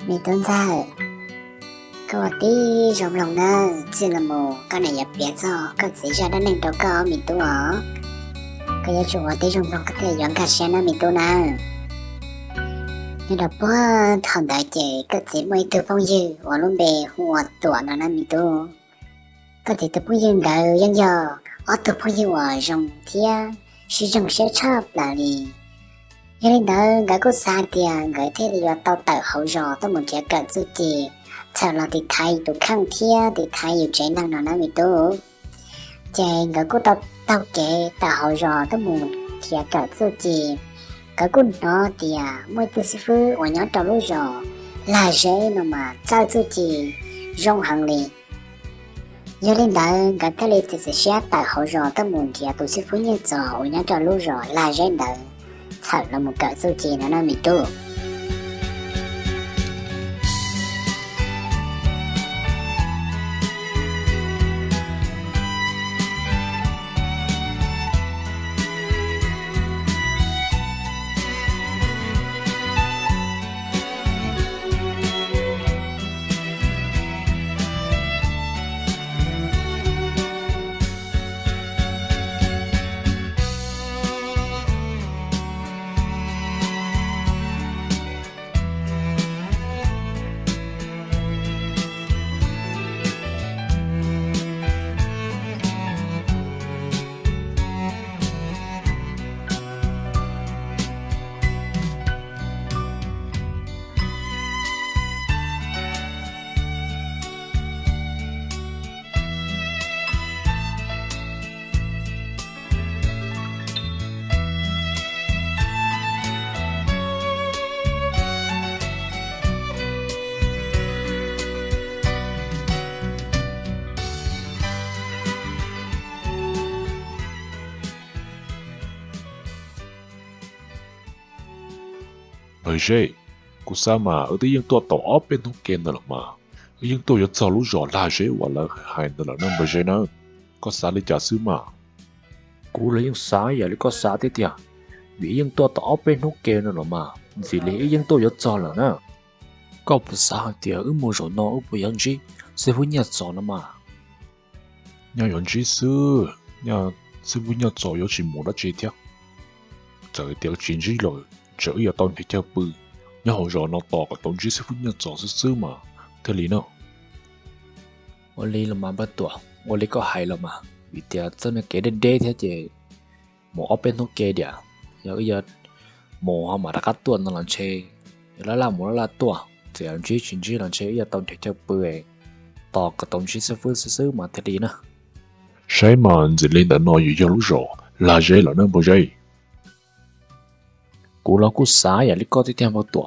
mi tuân ra có tí rộng lòng nơ chỉ là một con này nhập biệt rồi có gì ra đã nên đâu có mi tu ở cái giá chủ tí rộng lòng có thể dọn cả xe nó mi tu nè nhưng đó bố thằng đại chị có gì mới từ phong dư ở luôn bề hoa tuổi nó mi tu có thể từ phong dư đời dân giờ ở từ phong dư ở rộng thia sử dụng sẽ chấp là đi cho nên đó gái có xa tiền gái thế thì tao tự hậu rồi tao muốn chơi cận sự gì chờ là thì thay tụ khăn thia thì thay nhiều chế năng nó mi tu chơi gái có tao kể tao hậu rồi tao muốn chơi cận sự gì cái con nó thì mỗi thứ sư phụ ở nhà trâu lúa rồi là dễ nó mà giao cho chị rong hàng liền giờ lên đó cái thế này thì sẽ tại hậu rồi tao muốn thì tụi sư phụ như giờ ở nhà trâu lúa rồi là dễ đó thật là một cái số chị nó bị tu ไม่ใช่กูสามารถยังตัวต่อเป็นทุกเกณฑ์นั่นหรอมายังตัวยัดสรุปจอลาเจว่าละหายนั่นแหละนั่นไม่ใช่นะก็สาลิจ่าซื้อมากูเลยยังสายอย่าเลยก็สาเตี้ยวิยังตัวต่อเป็นทุกเกณฑ์นั่นหรอมาสิเลยยังตัวยัดจอแล้วนะก็ภาษาเตี้ยมือจอนอ不ยังจี是会ยัดจอนะมาเนี่ยยังจีซื้อเนี่ยซื้อเนี่ยจอยชิมหมดแล้วจีเทียจะเดี๋ยวจีนจีเลยจะ要當佢隻背，一號在那度個當主師傅一做是燒嘛，睇你呢？我理了嘛不多，我理個係了嘛，vì thế真係幾啲thế thì một bên nó kê đi, giờ giờ một mà đã cắt tuần nó làm chơi, giờ là một là tuần, thì làm chơi chuyện chơi làm chơi giờ tao thấy cho bự, tao cái tao chỉ sư傅sư mà thế đi nè. Sai mà chỉ lên đến nói gì lúc rồi, là gì là nó bao giờ? Cú lo cú xá ya lý có tí thêm vào tuổi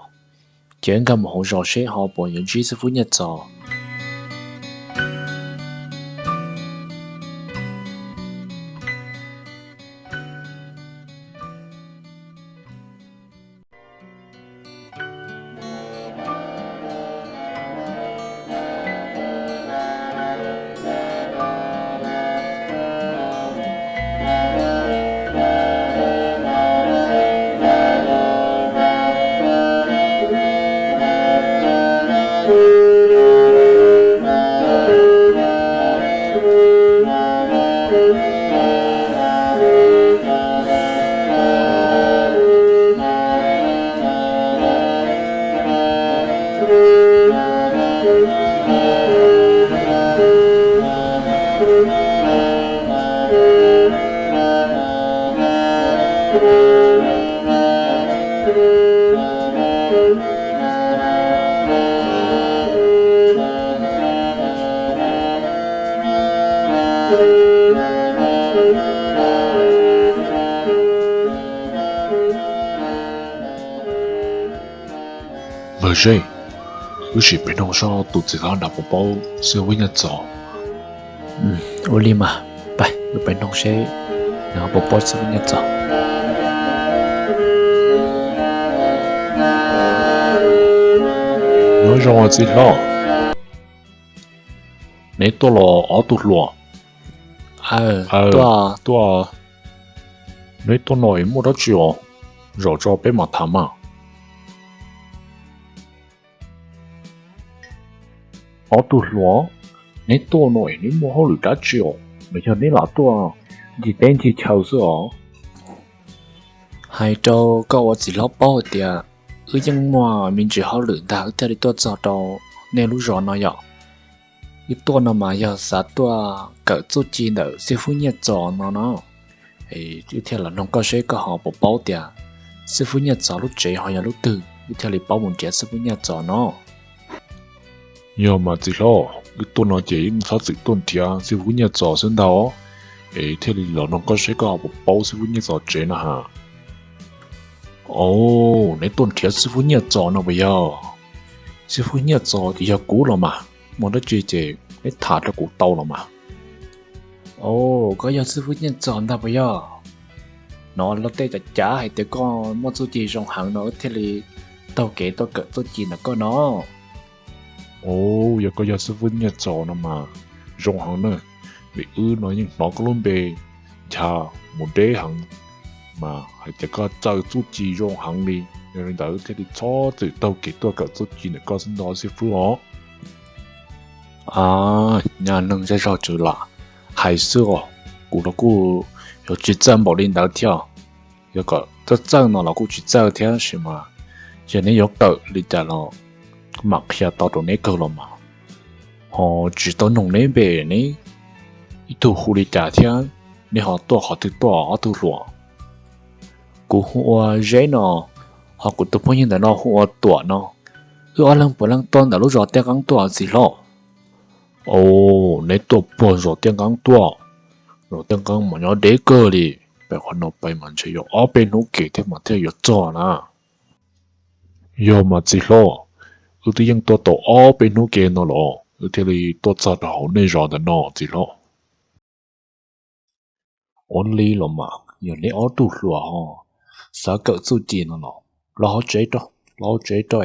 chuyện cầm hỗ trợ sẽ họ bỏ những trí sư phụ nhật trò Vậy chứ, lúc chỉ bên ông sao tụt chỉ có nạp một bao siêu với nhật trò. Olima, bay, lúc bên ông sẽ nào bộ bó siêu với nhật trò. Nói rõ gì lo? Nếu tôi lo ở tụt lo. Tôi nếu tôi nói một đó chuyện, rồi cho bé mặt thảm à. ở tu lúa nên tua nổi nên mua hậu lửa đã chiều bây giờ nên là tua gì tên thì chào rồi hai trâu có chỉ lót bao tiền nhưng mà mình chỉ hậu lửa đã theo đi tua cho trâu nên lúc rồi nó nhỏ cái tua nó mà giờ sát tua cỡ chút chi nữa sẽ phun nhiệt gió nó thì theo là nó có sẽ có họ bộ bao tiền sẽ phun nhiệt gió lúc chế họ nhà lúc từ theo là bao một trẻ sẽ phun nhiệt gió nó nhưng mà chỉ lo cái tuần nó chỉ sao chỉ tuần thì sư phụ nhà trò sinh đầu ấy thế thì nó có sẽ có một bao sư phụ nhà trò chế nè ha ồ nếu tuần thì sư phụ nhà trò nó bây giờ sư phụ nhà trò thì giờ cũ rồi mà muốn nó chơi chế để thả cho cũ tàu rồi mà ồ có giờ sư phụ nhà trò ta bây giờ nó nó tê chả hay tê con một số gì trong hàng nó thế thì tao kể tao cỡ tao chỉ là có nó ồ giờ có giờ sư phụ nhà trò nó mà rong hàng nữa bị nói nhưng nó có luôn bề chà một đế hàng mà hay chỉ có chơi chút gì rong hàng đi nên đỡ thế thì cho từ tao kể tôi cỡ chút gì nữa có xin đó sư phụ à nhà nâng ra rõ chữ là hay xưa cụ nó cụ有去挣保领导跳有个这挣呢老cụ去挣跳是吗现在有个领导了mặc下到到那个了嘛họ chỉ tới nông nấy bề này ít thu khu đi trả thiên nên họ từ to họ từ lúa cú hoa dễ nó họ cũng từ bao nhiêu đó nó hoa tuổi nó cứ ở lăng bờ lăng tôn đã lúc rồi tiếng cắn tuổi gì lo ồ nếu tuổi bờ rồi tiếng cắn tuổi rồi tiếng cắn mà nó đế cơ đi bây giờ nó bay mình chỉ có ở bên nó kể thế mà theo cho nè giờ mà chỉ lo ưu tiênตัวโตอ้อเป็นนู้เกนเนาะเออที่ตัวจัดเอาในรอดเนาะจีละ only 了嘛有那奥杜罗哈啥个做钱了咯老这多老这多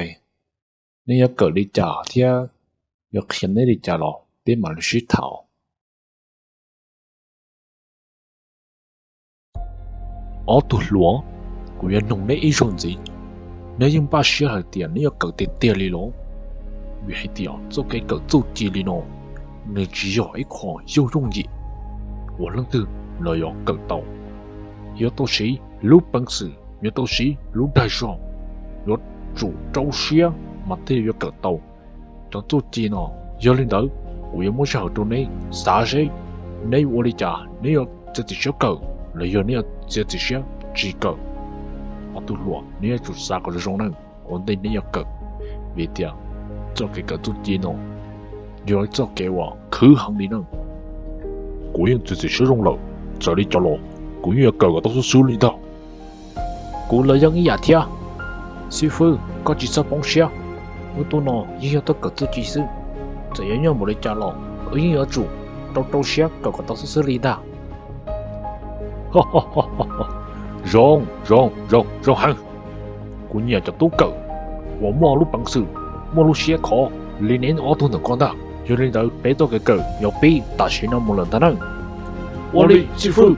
你要个你家天要钱你家咯别买了石头奥杜罗我要弄那一种子你用把小孩点你要搞点点里咯越系点做给搞做钱里咯你只要一块又容易我认得那要搞到有东西路本事有东西路大上有主招些嘛得要搞到当做钱哦要领导我要么是好多呢啥事你我的家你要自己小搞你要你要自己小自搞我都乱你要做啥个种人我对你要搞别掉做给搞做钱哦要做给我可行的呢我用自己使用了这里着了我用搞个都是xử理的cụ là dân nhà thia sư phụ có chỉ sao bóng xe ô tô nó nhưng tôi cần tôi chỉ sư chỉ nhớ một lời trả lời ở những ở chủ đâu xe cậu có tao xử lý da ha ha ha ha rong hăng của nhà cho tú cậu我摸路本事摸路些考连年我都能干的有领导别多个狗要比大学那么能的人我的师傅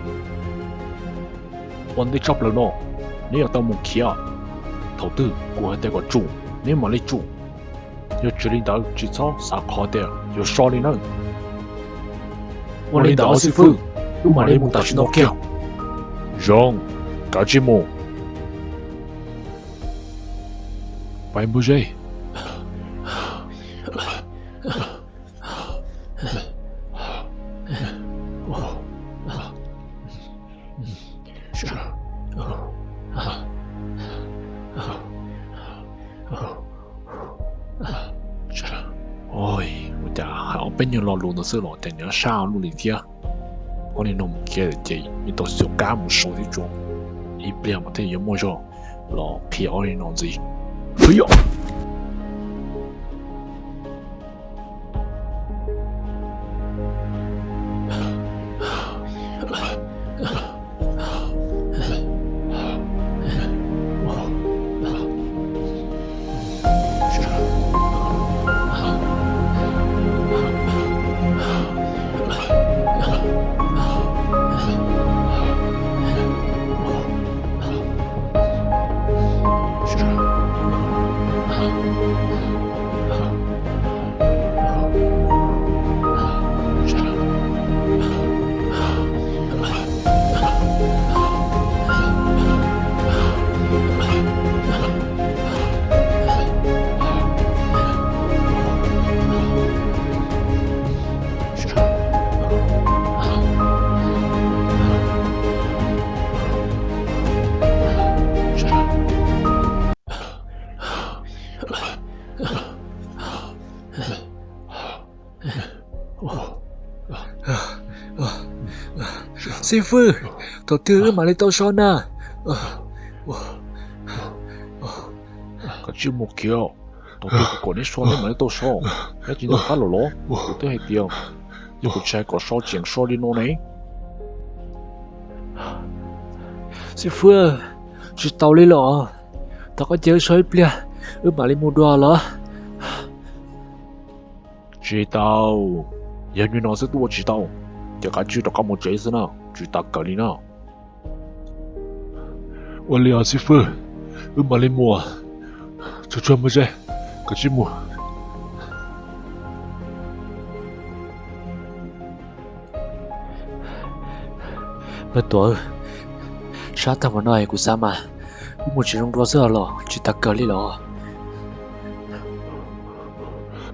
我的chấp了喏你要到目前啊投资我还得个做你嘛你做要指领导指操啥考的要少的人我领导师傅如嘛你冇大学那叫让搞节目拜不谁ôi我家好边有老路的时候等着杀路里天我连弄起来的你都是干不熟的种一不了嘛他有么说老皮奥的弄子不要师傅，头天买你多少呢？个节目叫，到底个过年说你买多少？一见到卡罗罗，我都系掉，一个菜个烧钱烧你弄呢？师傅，知道你了，他个接水不了，买你冇多了。知道，人员老师都知道，大家知道咁冇这事呢，知道个你呢？我俩师傅，我买你冇啊？就专门在个节目。Betul. Saat tamu nói của sama, một chỉ trong đó giờ lo, chỉ ta cờ li lo.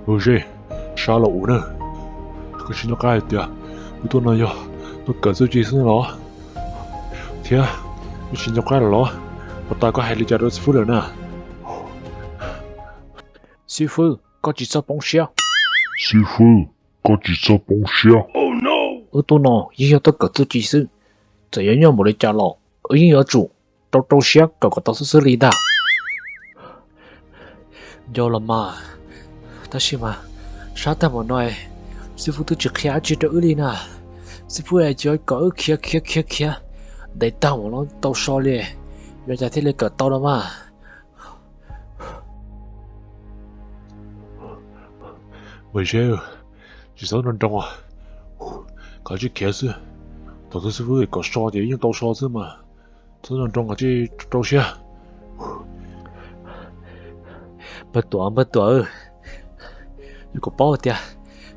Ôi, sao lộ nữa? Cái chuyện nó cái gì à? Tôi nói yo, tôi cờ tôi chỉ xin lo. Thế à? Cái chuyện nó cái lo. Bọn ta có hai lý do đó sư phụ rồi nè. Sư phụ, có chỉ sao bóng xia. Sư phụ, có chỉ sao bóng xia. Tôi nói, nhưng tôi cờ tôi chỉ sư. Chỉ có nhau một lý do lo. Ở những ở chủ, tôi xia cờ có tao xử lý đã. Do là mà. Ta xí mà. Saat tamu nói, sư phụ tôi chỉ khía chỉ được lý nè. Sư phụ ấy chỉ có khía. Để tao mà nó tao so liền. Bây giờ thì lấy cờ tao đó mà. Bây giờ, chỉ sao nên trong à? Cái chuyện kia sư, tao sư phụ có so thì nhưng tao so chứ mà. Sao nên trong cái chuyện tao xia? Betul. Nếu có bao tiền,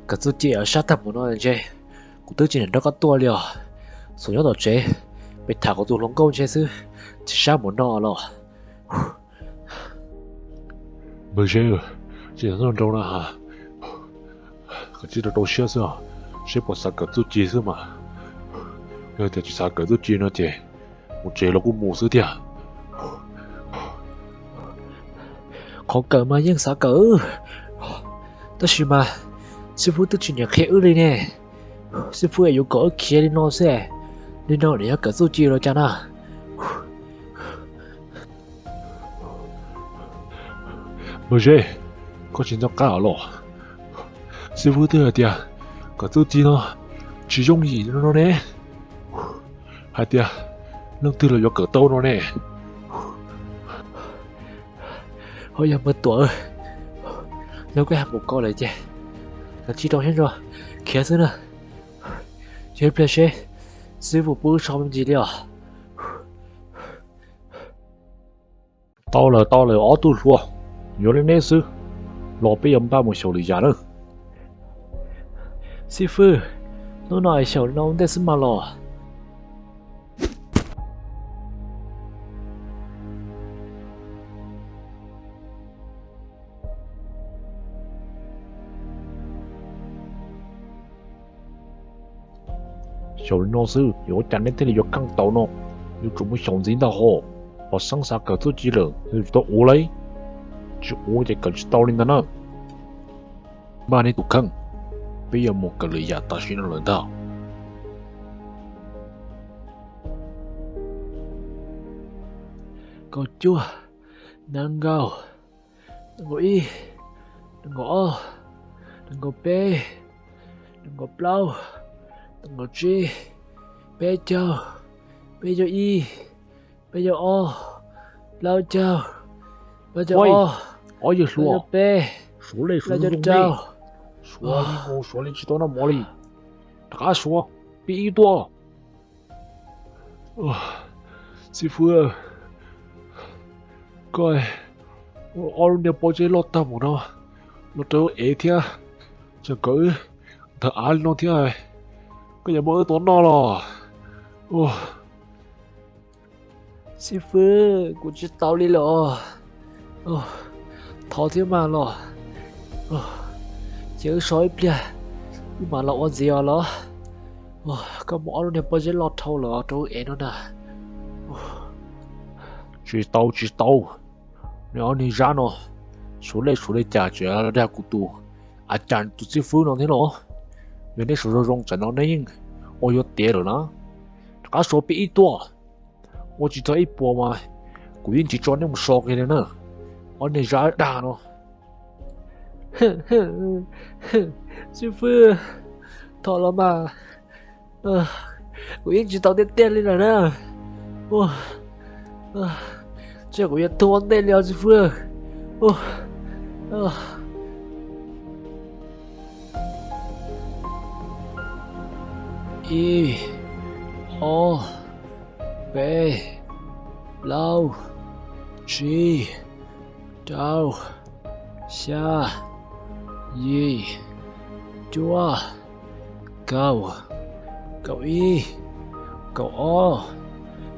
cái số tiền ở sát tamu nói gì, cũng tự nhiên nó có tua liao. Số nhớ đó chế, bị thả có tụ lông công chế sư, chỉ sát muốn nó lo. Bây giờ, chỉ sao nên trong là hả? Cái chuyện tao xia sư à? Sẽ bỏ sát cái số tiền sư mà. Bây giờ chỉ sát cái số tiền nó chế, một chế là cũng mua sư tiền. Khó cỡ mà nhưng sao cỡ? Tất nhiên mà, sư phụ tự nhiên nhận khẽ ư đi nè. Sư phụ ấy có cỡ kia đi nó sẽ, đi nó để cỡ số tiền rồi chả nào. Bây giờ, có chuyện trong cả rồi. Sư phụ tự tiền, cái số tiền nó chỉ dùng gì nó nè. Hai tiền, lương tư là do cỡ tàu nó nè. Hồi giờ mất tuổi. Nếu cái hạng một câu lại chứ. Là chỉ đâu hết rồi. Kia xưa nè. Chế bia chế. Sư phụ bố sao làm gì liệu. Tao là ở tu rồi. Nhớ lên nét sư. Lò bây giờ ba một số lý giả nữa. Sư phụ. Nó nói xấu nó không thể xâm mà lò. Sau đó sư, nếu chẳng đến thế thì do căng tàu nó, nếu chúng mới sống dính到后，把上下各自技能，就到我来，就我这个知道领的呢。嘛你都看，bây giờ một cái lý do ta suy nó lớn đó. Cậu chua, nâng gạo, đừng có y, đừng có o, đừng có p, đừng có plau, đừng có chi, p cho y, p cho o, plau cho o, ở giờ plau cho số, p, số này số plau cho dùng trao. này, số này chỉ tao nó mỏ đi, cả số, bị to. Sư phụ ơi. Coi, ông đều bao giờ lót tao một đâu, lót tao ế thia, chẳng có, thằng ăn nó thia, cái nhà bữa tốn nó rồi. Sư phụ, cũng chỉ tao đi lọ. Thọ thế mà lọ. Chứ sói bia, nhưng mà lọ gì à lọ. Cái mỏ nó bao giờ lọt thâu lọ, trâu ế nó nè. Chỉ tao. Nếu anh ra nó, số này trả cho ra cụ tù, chẳng tụi sư phụ nó thế nó, vì nên số rong chẳng nó nên, ôi yo tiền rồi nó, 家手臂一多，我只做一波嘛，古人只做那么少嘅呢，我哋就打咯。哼哼哼，师傅，妥了嘛？古人只到点点了呢，这个月拖累了师傅，一、二、八、六、七、九、十、一、九、九、九一、九二、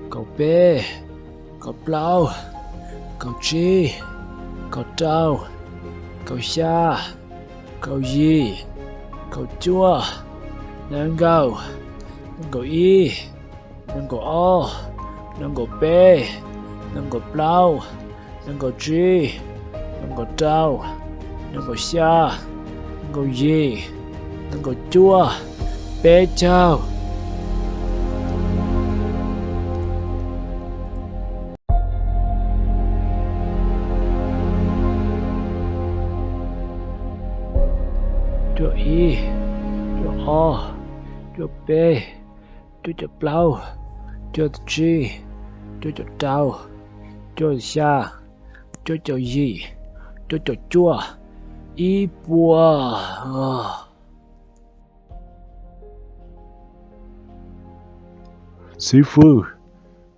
九八、九六、九七、九九、九十、九一、九九、两九。Nanggo I, nanggo O, nanggo B, nanggo blau, nanggo G, nanggo dau, nanggo xa, nanggo Y, nanggo chua, B chao. Chua I, chua O, chua B, chua blau, chua G, chua đau, chua xa, chua Y, chua chua, y bùa. 师傅，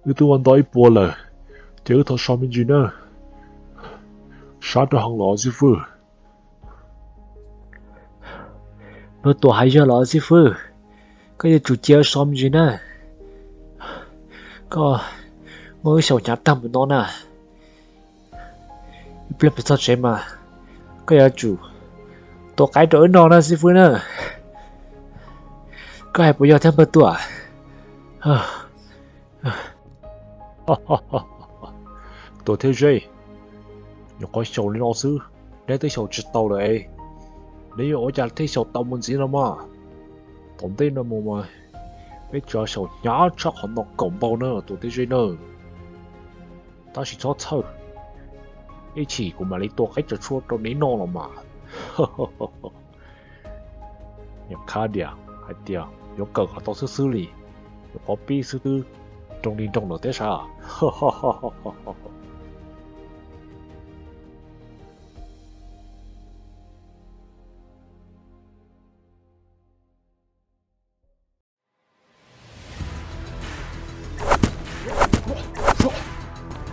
你都玩到一波了，这个头上面去呢，杀得很老，师傅。我多还要老师傅，個要做接上面呢，我手入得唔多呢，不不錯些嘛，個要做多改多孬呢，師傅呢，個還不要這麼多啊，多謝謝，如果小林老師，你對小知道了誒。你要我家睇小盗門子了嘛？當地那麼嘛，你家小牙出很多公包呢，多啲些呢。但是錯錯，一起我們你多喺這出到你弄了嘛？要卡掉，還掉，有個個都是xử理，有個必須的，中你中了啲啥？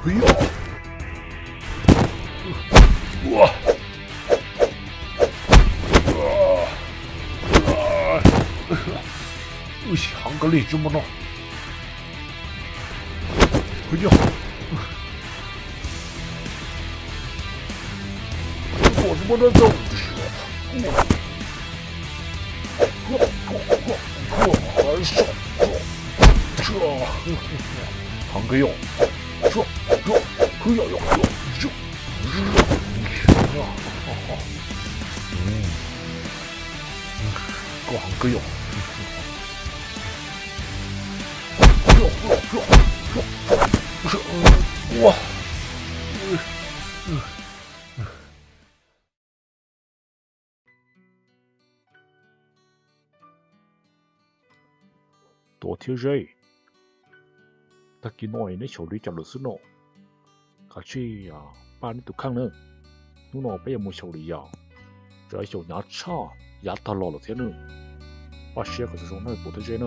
哎呀！哇！行个力这么弄！哎呀！我怎么能走？行个用！各行各业，哇！多謝謝，他見我呢手裏就落水咯。卡去呀，把你都看了，侬老被没手里呀，这小牙叉牙他老了天呢，把鞋可是说那多的些呢。